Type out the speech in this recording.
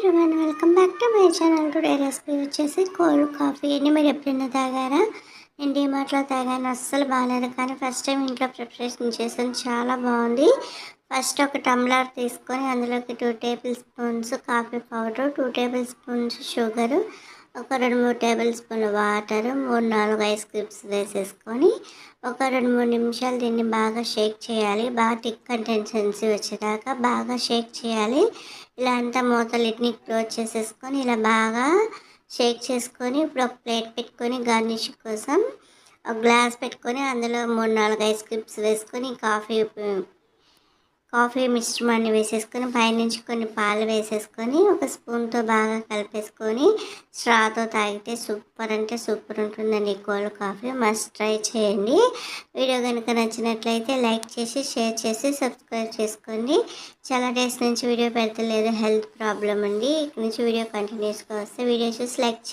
Everyone welcome back to my channel. Today recipe వచ్చేసి cold coffee. అండి మీరు ఎప్పుడైనా తాగారా? నేను డీమార్ట్లో తాగాను, అస్సలు బాగాలేదు. కానీ ఫస్ట్ టైం ఇంట్లో ప్రిపరేషన్ చేశాను, చాలా బాగుంది. ఫస్ట్ ఒక టమ్లర్ తీసుకొని అందులోకి 2 table spoons coffee powder, 2 table spoons sugar, ఒక 2-3 టేబుల్ స్పూన్ల వాటర్, 3-4 ఐస్ క్యూబ్స్ వేసేసుకొని ఒక 2-3 నిమిషాలు దీన్ని బాగా షేక్ చేయాలి. బాగా థిక్ కన్సిస్టెన్సీ వచ్చేదాకా బాగా షేక్ చేయాలి. ఇలా అంతా మూత లిడ్ని క్లోజ్ చేసేసుకొని ఇలా బాగా షేక్ చేసుకొని ఇప్పుడు ఒక ప్లేట్ పెట్టుకొని గార్నిష్ కోసం ఒక గ్లాస్ పెట్టుకొని అందులో 3-4 ఐస్ క్యూబ్స్ వేసుకొని కాఫీ మిశ్రమాన్ని వేసేసుకొని పైనుంచి కొన్ని పాలు వేసేసుకొని ఒక స్పూన్తో బాగా కలిపేసుకొని స్ట్రాతో తాగితే సూపర్ అంటే సూపర్ ఉంటుందండి. కోల్డ్ కాఫీ మస్ట్ ట్రై చేయండి. వీడియో కనుక నచ్చినట్లయితే లైక్ చేసి షేర్ చేసి సబ్స్క్రైబ్ చేసుకోండి. చాలా డేస్ నుంచి వీడియో పెడతలేదు, హెల్త్ ప్రాబ్లం అండి. ఇక్కడ నుంచి వీడియో కంటిన్యూస్గా వస్తే వీడియో చూసి లైక్ చేయండి.